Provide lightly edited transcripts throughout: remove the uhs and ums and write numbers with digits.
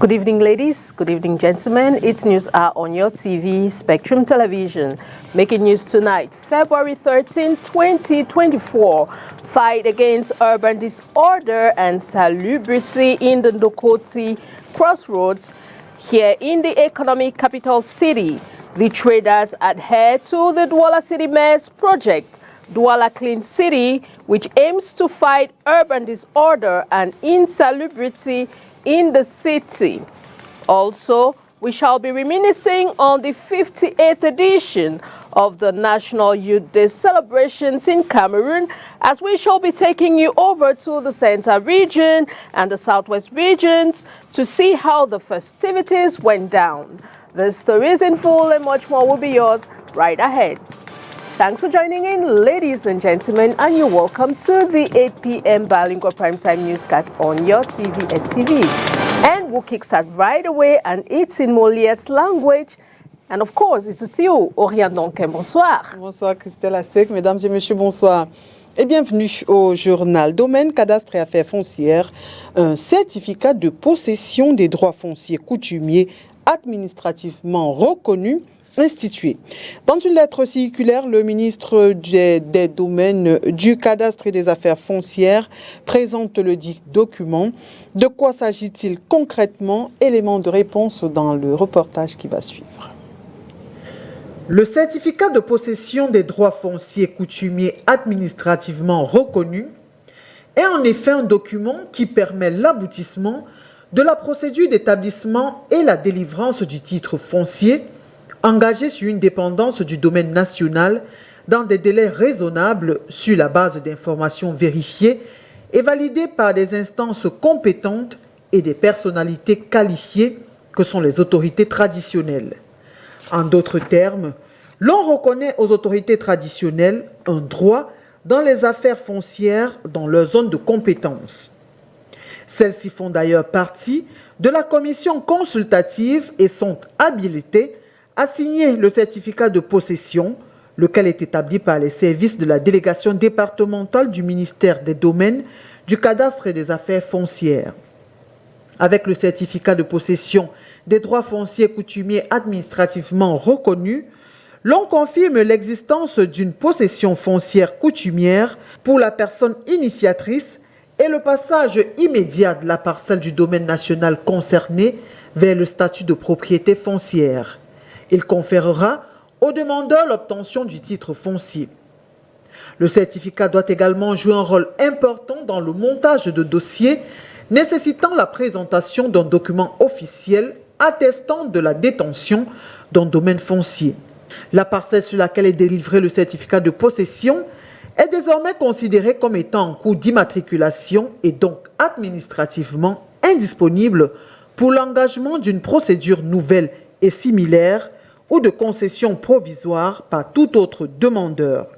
Good evening, ladies. Good evening, gentlemen. It's News Hour on your TV, Spectrum Television. Making news tonight, February 13, 2024. Fight against urban disorder and salubrity in the Ndokoti crossroads here in the economic capital city. The traders adhere to the Douala City Mayor's project, Douala Clean City, which aims to fight urban disorder and insalubrity in the city. Also, we shall be reminiscing on the 58th edition of the National Youth Day celebrations in Cameroon, as we shall be taking you over to the Center region and the Southwest regions to see how the festivities went down. The stories in full and much more will be yours right ahead. Thanks for joining in, ladies and gentlemen, and you're welcome to the 8 p.m. Bilingual Primetime Newscast on your TV, STV. And we'll kickstart right away, and it's in Molière's language. And of course, it's with you, Oriane Donquin. Bonsoir. Bonsoir, Christelle Assec. Mesdames et messieurs, bonsoir. Et bienvenue au journal Domaine, Cadastre et Affaires foncières. Un certificat de possession des droits fonciers coutumiers administrativement reconnu institué. Dans une lettre circulaire, le ministre des Domaines, du Cadastre et des Affaires foncières présente le dit document. De quoi s'agit-il concrètement? Élément de réponse dans le reportage qui va suivre. Le certificat de possession des droits fonciers coutumiers administrativement reconnu est en effet un document qui permet l'aboutissement de la procédure d'établissement et la délivrance du titre foncier engagé sur une dépendance du domaine national dans des délais raisonnables sur la base d'informations vérifiées et validées par des instances compétentes et des personnalités qualifiées que sont les autorités traditionnelles. En d'autres termes, l'on reconnaît aux autorités traditionnelles un droit dans les affaires foncières dans leur zone de compétence. Celles-ci font d'ailleurs partie de la commission consultative et sont habilitées à signer le certificat de possession, lequel est établi par les services de la délégation départementale du ministère des Domaines, du Cadastre et des Affaires foncières. Avec le certificat de possession des droits fonciers coutumiers administrativement reconnus, l'on confirme l'existence d'une possession foncière coutumière pour la personne initiatrice et le passage immédiat de la parcelle du domaine national concerné vers le statut de propriété foncière. Il conférera au demandeur l'obtention du titre foncier. Le certificat doit également jouer un rôle important dans le montage de dossiers nécessitant la présentation d'un document officiel attestant de la détention d'un domaine foncier. La parcelle sur laquelle est délivré le certificat de possession est désormais considérée comme étant en cours d'immatriculation et donc administrativement indisponible pour l'engagement d'une procédure nouvelle et similaire ou de concession provisoire par tout autre demandeur.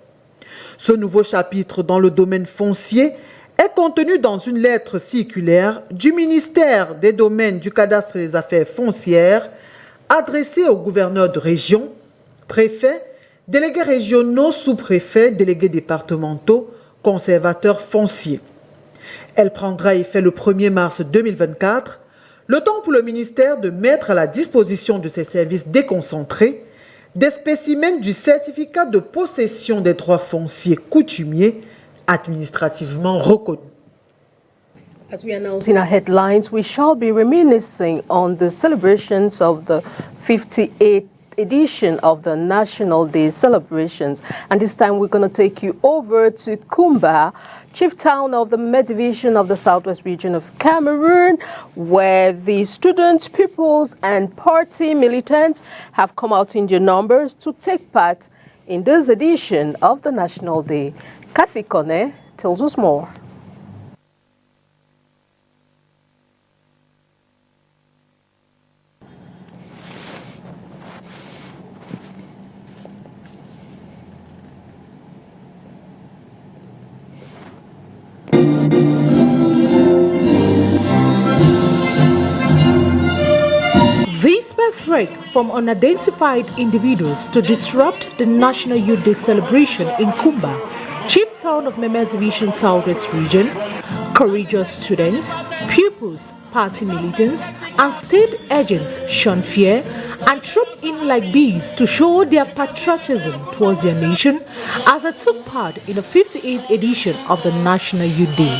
Ce nouveau chapitre dans le domaine foncier est contenu dans une lettre circulaire du ministère des Domaines, du Cadastre et des Affaires foncières adressée aux gouverneurs de région, préfets, délégués régionaux, sous-préfets, délégués départementaux, conservateurs fonciers. Elle prendra effet le 1er mars 2024, le temps pour le ministère de mettre à la disposition de ses services déconcentrés des spécimens du certificat de possession des droits fonciers coutumiers administrativement reconnus. As we announce in our headlines, we shall be reminiscing on the celebrations of the 58th edition of the National Day celebrations. And this time we're going to take you over to Kumba, chief town of the Med Division of the Southwest region of Cameroon, where the students, pupils, and party militants have come out in their numbers to take part in this edition of the National Day. Kathy Kone tells us more. This may threat from unidentified individuals to disrupt the National Youth Day celebration in Kumba, chief town of Meme Division Southwest region. Courageous students, pupils, party militants and state agents shun fear and trooped in like bees to show their patriotism towards their nation as they took part in the 58th edition of the National Youth Day.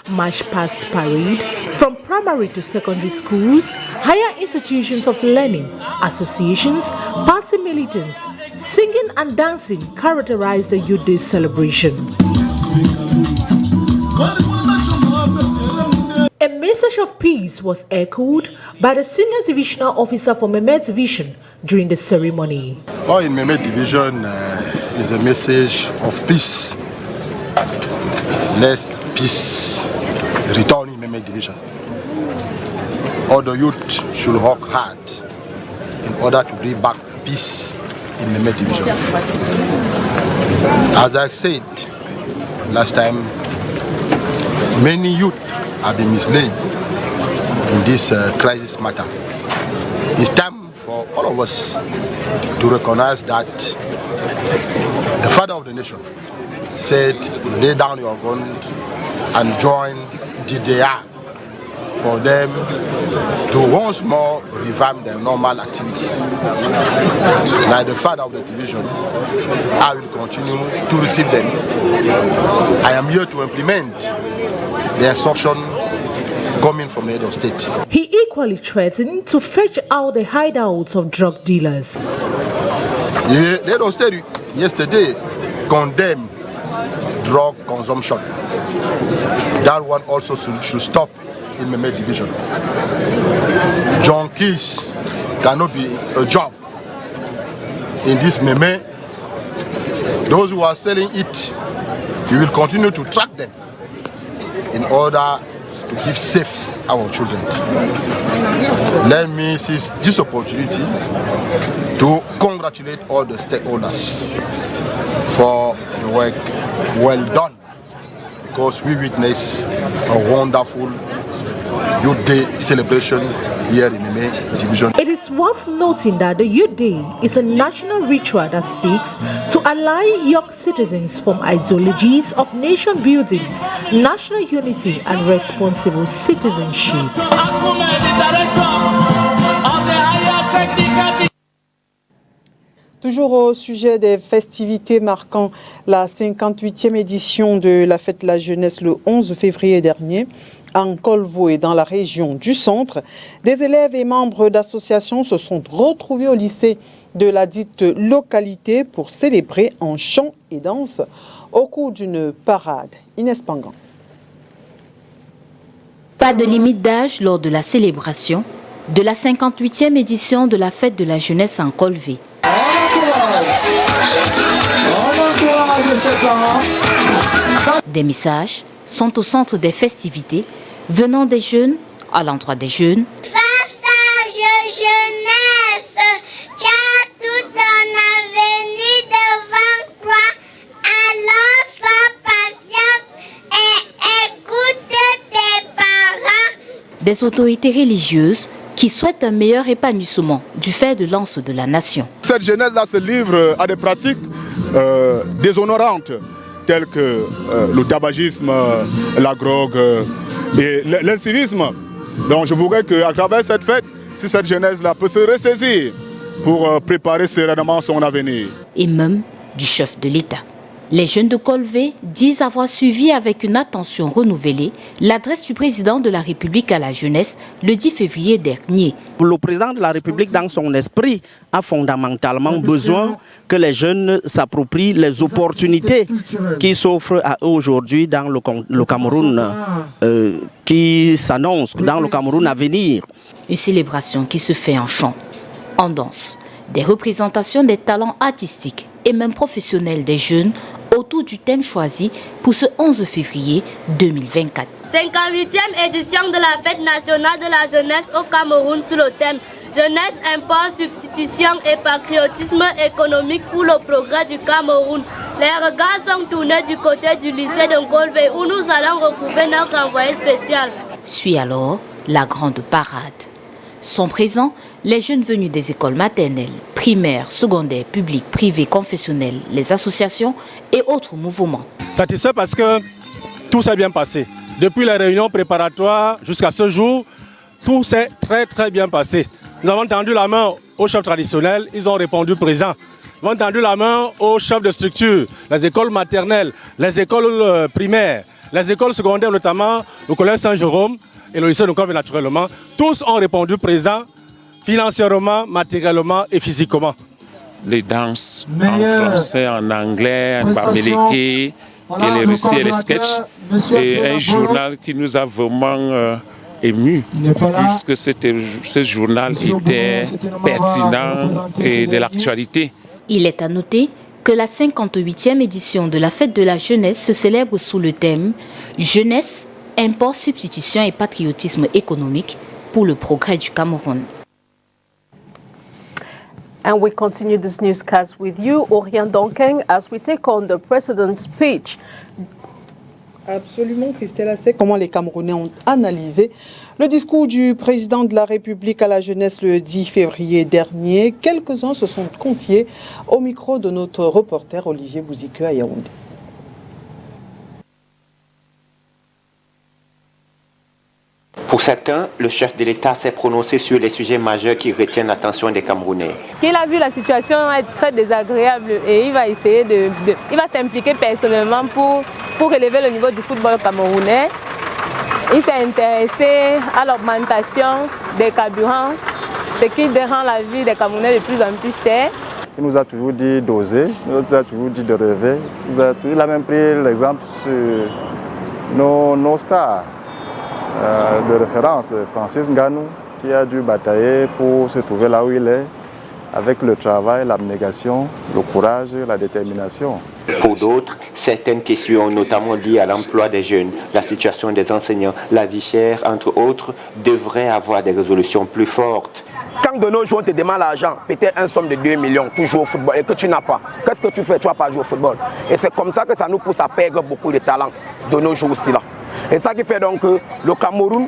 March past parade from primary to secondary schools, higher institutions of learning, associations, party militants, singing and dancing characterized the Youth Day celebration. A message of peace was echoed by the senior divisional officer for Meme Division during the ceremony. Oh, in Meme Division is a message of peace. Let peace return in Meme Division. All the youth should work hard in order to bring back peace in Meme Division. As I said last time, many youth have been misled in this crisis matter. It's time for all of us to recognize that the father of the nation said, lay down your gun and join DDR for them to once more revamp their normal activities. Like the father of the division, I will continue to receive them. I am here to implement the instruction coming from the head of state. He equally threatened to fetch out the hideouts of drug dealers. The head of state yesterday condemned drug consumption. That one also should stop in Meme Division. Junkies cannot be a job in this Meme. Those who are selling it, we will continue to track them in order to keep safe our children. Let me seize this opportunity to congratulate all the stakeholders for the work well done, because we witness a wonderful Youth Day celebration here in Meme Division. It is worth noting that the Youth Day is a national ritual that seeks to align young citizens from ideologies of nation building, national unity and responsible citizenship. Toujours au sujet des festivités marquant la 58e édition de la Fête de la Jeunesse le 11 février dernier, en Colvo et dans la région du centre, des élèves et membres d'associations se sont retrouvés au lycée de la dite localité pour célébrer en chant et danse au cours d'une parade. Inès Pangan. Pas de limite d'âge lors de la célébration de la 58e édition de la Fête de la Jeunesse en Colvé. Des messages sont au centre des festivités venant des jeunes à l'endroit des jeunes. Passage jeunesse, tu as tout un avenir devant toi. Alors sois patiente et écoute tes parents. Des autorités religieuses qui souhaitent un meilleur épanouissement du fer de lance de la nation. Cette jeunesse-là se livre à des pratiques déshonorantes telles que le tabagisme, la drogue et l'incivisme. Donc je voudrais qu'à travers cette fête, si cette jeunesse-là peut se ressaisir pour préparer sereinement son avenir. Et même du chef de l'État. Les jeunes de Colvé disent avoir suivi avec une attention renouvelée l'adresse du président de la République à la jeunesse le 10 février dernier. Le président de la République, dans son esprit, a fondamentalement besoin que les jeunes s'approprient les opportunités qui s'offrent à eux aujourd'hui dans le Cameroun, qui s'annoncent dans le Cameroun à venir. Une célébration qui se fait en chant, en danse, des représentations des talents artistiques et même professionnels des jeunes autour du thème choisi pour ce 11 février 2024. 58e édition de la Fête nationale de la jeunesse au Cameroun sous le thème Jeunesse, import, substitution et patriotisme économique pour le progrès du Cameroun. Les regards sont tournés du côté du lycée de Colvé où nous allons retrouver notre envoyé spécial. Suit alors la grande parade. Sont présents les jeunes venus des écoles maternelles, primaires, secondaires, publiques, privées, confessionnelles, les associations et autres mouvements. Satisfait parce que tout s'est bien passé. depuis les réunions préparatoires jusqu'à ce jour, tout s'est très bien passé. Nous avons tendu la main aux chefs traditionnels, ils ont répondu présent. Nous avons tendu la main aux chefs de structure, les écoles maternelles, les écoles primaires, les écoles secondaires, notamment le collège Saint-Jérôme et le lycée de Corbe naturellement. Tous ont répondu présent, financièrement, matériellement et physiquement. Les danses en français, en anglais, en bamileke, et les récits et les sketchs. Et un journal qui nous a vraiment ému, puisque ce journal était pertinent et de l'actualité. Il est à noter que la 58e édition de la Fête de la Jeunesse se célèbre sous le thème « Jeunesse, import, substitution et patriotisme économique pour le progrès du Cameroun ». And we continue this newscast with you, Orion Donkeng, as we take on the President's speech. Absolument, Christelle Assek. Comment les Camerounais ont analysé le discours du président de la République à la jeunesse le 10 février dernier. Quelques-uns se sont confiés au micro de notre reporter Olivier Bouzike à Yaoundé. Pour certains, le chef de l'État s'est prononcé sur les sujets majeurs qui retiennent l'attention des Camerounais. Il a vu la situation être très désagréable et il va essayer il va s'impliquer personnellement pour élever le niveau du football camerounais. Il s'est intéressé à l'augmentation des carburants, ce qui rend la vie des Camerounais de plus en plus chère. Il nous a toujours dit d'oser, il nous a toujours dit de rêver. Il a même pris l'exemple sur nos stars de référence, Francis Ngannou, qui a dû batailler pour se trouver là où il est, avec le travail, l'abnégation, le courage, la détermination. Pour d'autres, certaines questions, notamment liées à l'emploi des jeunes, la situation des enseignants, la vie chère, entre autres, devraient avoir des résolutions plus fortes. Quand de nos jours on te demande l'argent, peut-être une somme de 2 millions pour jouer au football et que tu n'as pas, qu'est-ce que tu fais? Tu ne vas pas jouer au football. Et c'est comme ça que ça nous pousse à perdre beaucoup de talent de nos jours aussi là. Et ça qui fait donc que le Cameroun,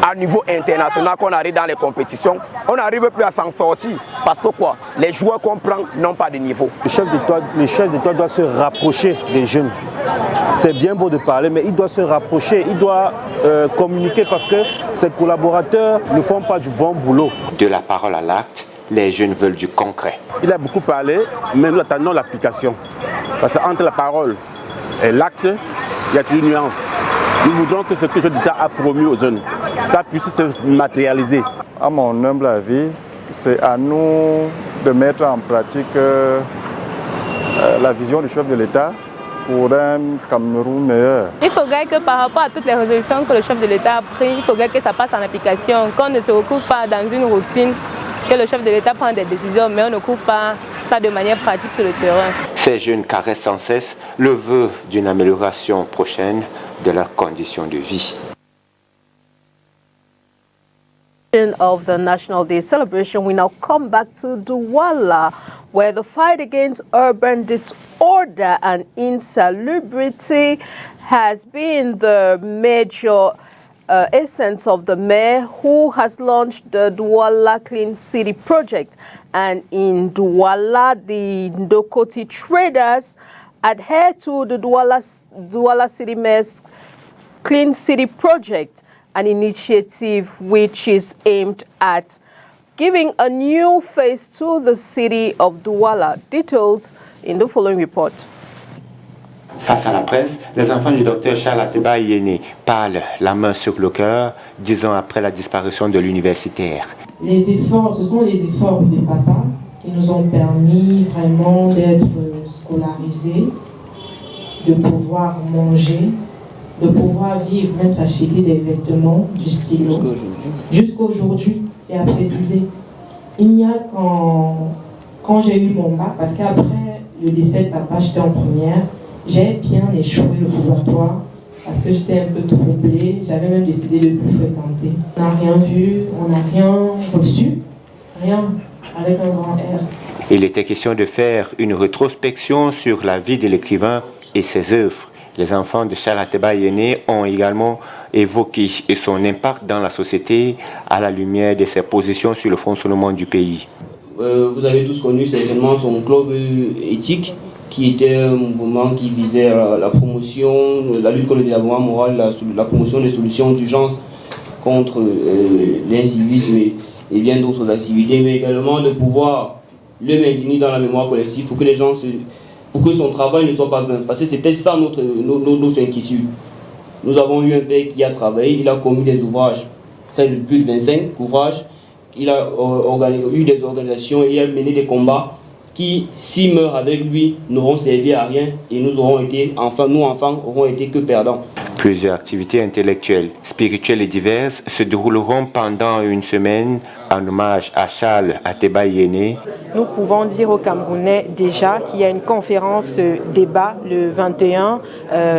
à niveau international, quand on arrive dans les compétitions, on n'arrive plus à s'en sortir. Parce que quoi? Les joueurs qu'on prend n'ont pas de niveau. Le chef d'État doit se rapprocher des jeunes. C'est bien beau de parler, mais il doit se rapprocher, il doit communiquer parce que ses collaborateurs ne font pas du bon boulot. De la parole à l'acte, les jeunes veulent du concret. Il a beaucoup parlé, mais nous attendons l'application. Parce qu'entre la parole et l'acte, il y a toujours une nuance. Nous voudrons que ce que le chef d'État a promis aux jeunes, ça puisse se matérialiser. À mon humble avis, c'est à nous de mettre en pratique la vision du chef de l'État pour un Cameroun meilleur. Il faudrait que par rapport à toutes les résolutions que le chef de l'État a prises, il faudrait que ça passe en application, qu'on ne se retrouve pas dans une routine, que le chef de l'État prend des décisions, mais on ne coupe pas ça de manière pratique sur le terrain. Ces jeunes caressent sans cesse le vœu d'une amélioration prochaine de leurs conditions de vie. Of the National Day celebration, we now come back to Douala, where the fight against urban disorder and insalubrity has been the major essence of the mayor, who has launched the Douala Clean City project. And in Douala, the Ndokoti traders adhere to the Douala City Mayor's Clean City project, an initiative which is aimed at giving a new face to the city of Douala. Details in the following report. Face à la presse, les enfants du docteur Charles Ateba Yéné parlent la main sur le cœur, 10 ans après la disparition de l'universitaire. Les efforts, ce sont les efforts de papa qui nous ont permis vraiment d'être scolarisés, de pouvoir manger, de pouvoir vivre, même s'acheter des vêtements, du stylo. Jusqu'à aujourd'hui, c'est à préciser. Il n'y a quand j'ai eu mon bac, parce qu'après le décès de papa, j'étais en première, j'ai bien échoué le laboratoire parce que j'étais un peu troublée, j'avais même décidé de ne plus fréquenter. On n'a rien vu, on n'a rien reçu, rien, avec un grand R. Il était question de faire une rétrospection sur la vie de l'écrivain et ses œuvres. Les enfants de Charles Ateba Yéné ont également évoqué son impact dans la société à la lumière de ses positions sur le fonctionnement du pays. Vous avez tous connu certainement son club éthique qui était un mouvement qui visait la promotion, la lutte contre le délabrement moral, la promotion des solutions d'urgence contre l'incivisme et bien d'autres activités, mais également de pouvoir le maintenir dans la mémoire collective pour que les gens pour que son travail ne soit pas vain. Parce que c'était ça notre inquiétude. Nous avons eu un père qui a travaillé, il a commis des ouvrages, près de plus de 25 ouvrages, il a eu des organisations et il a mené des combats qui, s'ils meurent avec lui, n'auront servi à rien et nous enfants, auront été que perdants. Plusieurs activités intellectuelles, spirituelles et diverses se dérouleront pendant une semaine en hommage à Charles Ateba Yéné. Nous pouvons dire aux Camerounais déjà qu'il y a une conférence débat le 21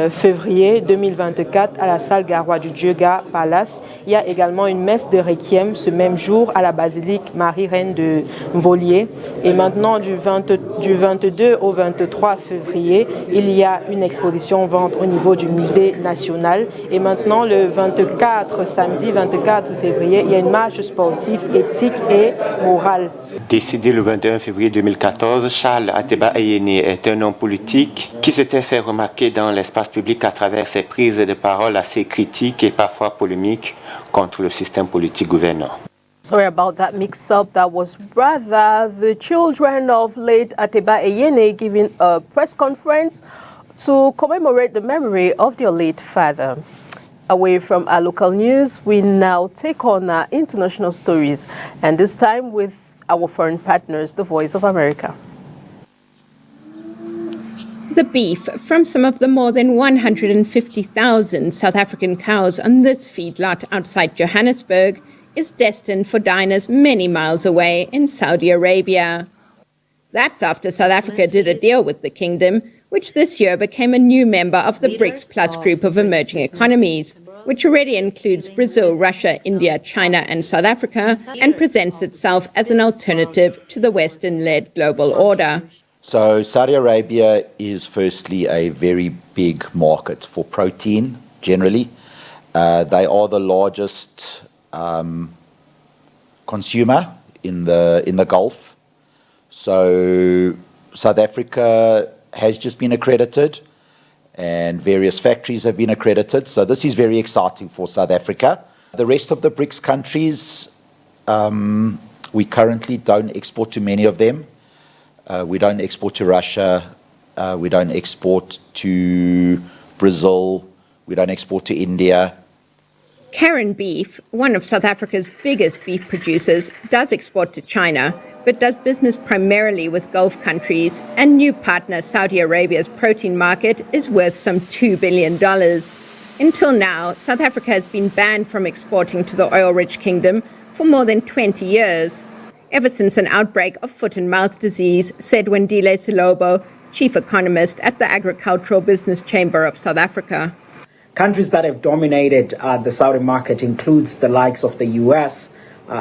février 2024 à la salle Garoua du Dieuga Palace. Il y a également une messe de requiem ce même jour à la basilique Marie-Reine de Mvolier. Et maintenant du 22 au 23 février, il y a une exposition vente au niveau du musée national. Et maintenant le 24, samedi 24 février, il y a une marche sportive éthique et morale. Décédé le 21 février 2014, Charles Ateba Yéné est un homme politique qui s'était fait remarquer dans l'espace public à travers ses prises de parole assez critiques et parfois polémiques contre le système politique gouvernant. Sorry about that mix-up. That was rather the children of late Ateba Yéné giving a press conference to commemorate the memory of their late father. Away from our local news, we now take on our international stories, and this time with our foreign partners, the Voice of America. The beef from some of the more than 150,000 South African cows on this feedlot outside Johannesburg is destined for diners many miles away in Saudi Arabia. That's after South Africa did a deal with the kingdom, which this year became a new member of the BRICS Plus group of emerging economies, which already includes Brazil, Russia, India, China, and South Africa, and presents itself as an alternative to the Western-led global order. So Saudi Arabia is firstly a very big market for protein, generally. They are the largest consumer in the Gulf. So South Africa has just been accredited, and various factories have been accredited. So this is very exciting for South Africa. The rest of the BRICS countries, we currently don't export to many of them. We don't export to Russia. We don't export to Brazil. We don't export to India. Karen Beef, one of South Africa's biggest beef producers, does export to China, but does business primarily with Gulf countries, and new partner Saudi Arabia's protein market is worth some $2 billion. Until now, South Africa has been banned from exporting to the oil-rich kingdom for more than 20 years, ever since an outbreak of foot and mouth disease, said Wendile Silobo, chief economist at the Agricultural Business Chamber of South Africa. Countries that have dominated the Saudi market includes the likes of the US,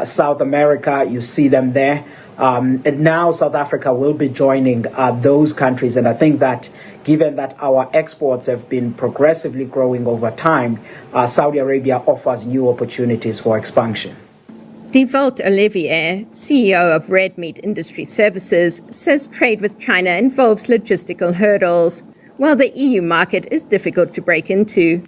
South America, you see them there. And now South Africa will be joining those countries. And I think that given that our exports have been progressively growing over time, Saudi Arabia offers new opportunities for expansion. Devolt Olivier, CEO of Red Meat Industry Services, says trade with China involves logistical hurdles, while the EU market is difficult to break into.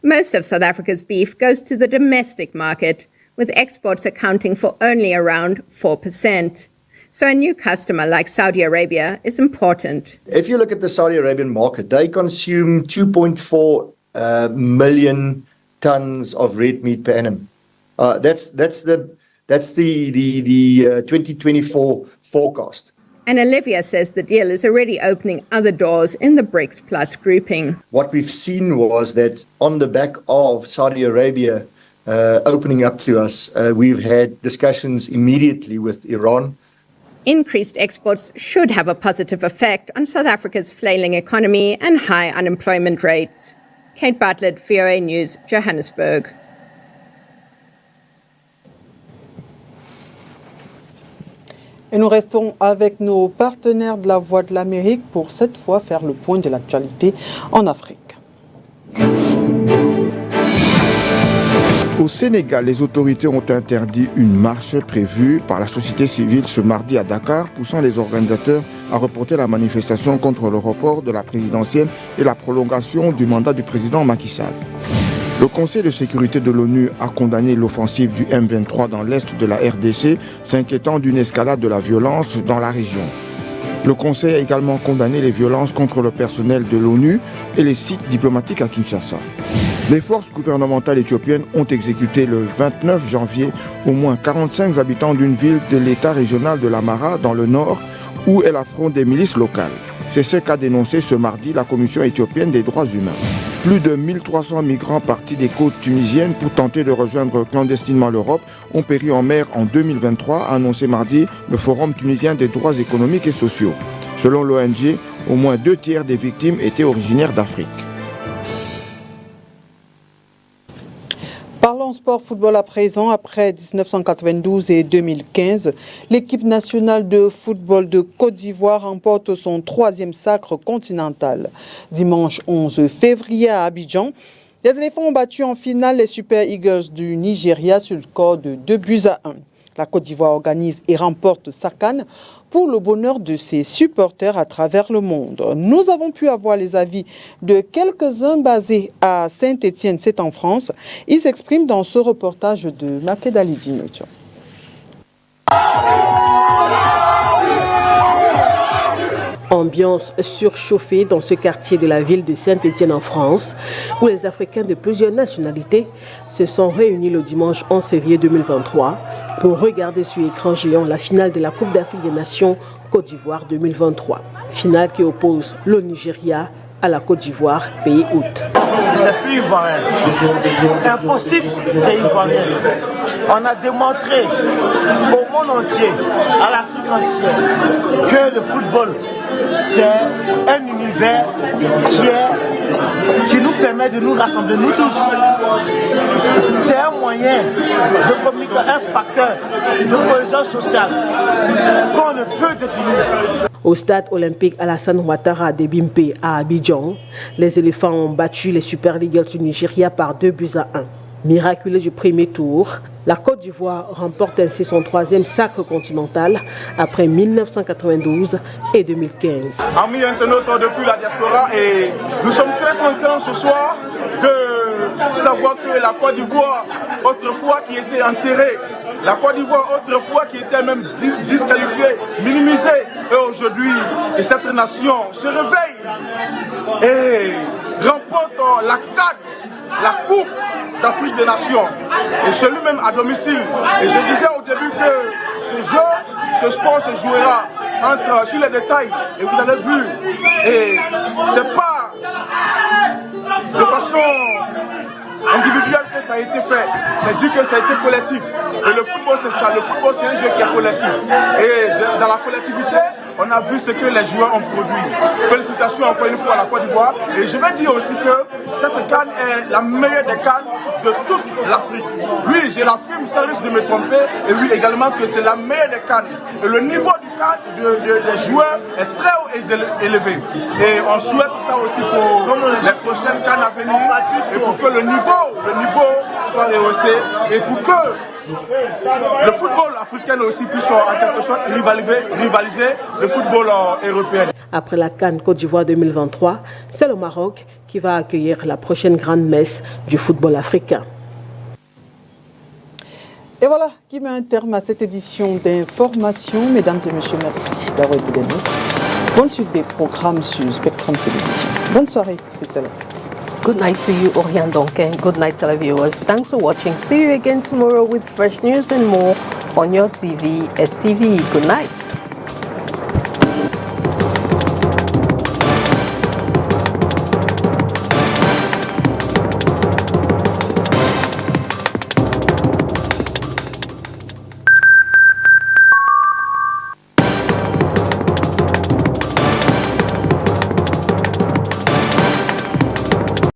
Most of South Africa's beef goes to the domestic market, with exports accounting for only around 4%. So a new customer like Saudi Arabia is important. If you look at the Saudi Arabian market, they consume 2.4 million tons of red meat per annum. That's the 2024 forecast. And Olivia says the deal is already opening other doors in the BRICS Plus grouping. What we've seen was that on the back of Saudi Arabia opening up to us, we've had discussions immediately with Iran. Increased exports should have a positive effect on South Africa's flailing economy and high unemployment rates. Kate Bartlett, VOA News, Johannesburg. Et nous restons avec nos partenaires de la Voix de l'Amérique pour cette fois faire le point de l'actualité en Afrique. Au Sénégal, les autorités ont interdit une marche prévue par la société civile ce mardi à Dakar, poussant les organisateurs à reporter la manifestation contre le report de la présidentielle et la prolongation du mandat du président Macky Sall. Le Conseil de sécurité de l'ONU a condamné l'offensive du M23 dans l'est de la RDC, s'inquiétant d'une escalade de la violence dans la région. Le Conseil a également condamné les violences contre le personnel de l'ONU et les sites diplomatiques à Kinshasa. Les forces gouvernementales éthiopiennes ont exécuté le 29 janvier au moins 45 habitants d'une ville de l'état régional de l'Amara dans le nord où elle affronte des milices locales. C'est ce qu'a dénoncé ce mardi la Commission éthiopienne des droits humains. Plus de 1300 migrants partis des côtes tunisiennes pour tenter de rejoindre clandestinement l'Europe ont péri en mer en 2023, a annoncé mardi le Forum tunisien des droits économiques et sociaux. Selon l'ONG, au moins 2 tiers des victimes étaient originaires d'Afrique. Parlons sport football à présent. Après 1992 et 2015, l'équipe nationale de football de Côte d'Ivoire remporte son 3e sacre continental. Dimanche 11 février à Abidjan, les éléphants ont battu en finale les Super Eagles du Nigeria sur le score de 2-1. La Côte d'Ivoire organise et remporte sa CAN pour le bonheur de ses supporters à travers le monde. Nous avons pu avoir les avis de quelques-uns basés à Saint-Étienne, c'est en France. Ils s'expriment dans ce reportage de Makedali Dinocho. Ambiance surchauffée dans ce quartier de la ville de Saint-Étienne en France, où les Africains de plusieurs nationalités se sont réunis le dimanche 11 février 2023 pour regarder sur écran géant la finale de la Coupe d'Afrique des Nations Côte d'Ivoire 2023. Finale qui oppose le Nigeria à la Côte d'Ivoire, pays hôte. C'est plus ivoirien. Impossible, c'est ivoirien. On a démontré au monde entier, à l'Afrique entière, que le football, c'est un univers qui nous permet de nous rassembler, nous tous. C'est un moyen de communication, un facteur de cohésion sociale qu'on ne peut définir. Au stade olympique Alassane Ouattara de Bimpe à Abidjan, les éléphants ont battu les Super Eagles du Nigeria par 2-1. Miraculeux du premier tour, la Côte d'Ivoire remporte ainsi son 3e sacre continental après 1992 et 2015. Amis internautes depuis la diaspora, et nous sommes très contents ce soir de savoir que la Côte d'Ivoire, autrefois qui était enterrée, la Côte d'Ivoire autrefois qui était même disqualifiée, minimisée, et aujourd'hui cette nation se réveille et remporte la CAN, la Coupe d'Afrique des Nations, et chez lui-même à domicile. Et je disais au début que ce jeu, ce sport se jouera sur les détails, et vous avez vu, et c'est pas de façon individuelle que ça a été fait, mais dit que ça a été collectif. Et le football c'est ça, le football c'est un jeu qui est collectif. Et dans la collectivité, on a vu ce que les joueurs ont produit. Félicitations encore une fois à la Côte d'Ivoire. Et je vais dire aussi que cette CAN est la meilleure des CAN de toute l'Afrique. Oui, je l'affirme sans risque de me tromper. Et oui, également que c'est la meilleure des CAN. Et le niveau du CAN des joueurs est très haut et élevé. Et on souhaite ça aussi pour les prochaines CAN à venir. Et pour que le niveau soit rehaussé. Et pour que le football africain aussi puisse en quelque sorte rivaliser le football européen. Après la CAN Côte d'Ivoire 2023, c'est le Maroc qui va accueillir la prochaine grande messe du football africain. Et voilà qui met un terme à cette édition d'information. Mesdames et messieurs, merci d'avoir été des nôtres. Bonne suite des programmes sur Spectrum Télévision. Bonne soirée, Christelle. Good night to you, Oriane Donken. Good night, televiewers. Thanks for watching. See you again tomorrow with fresh news and more on your TV, STV. Good night.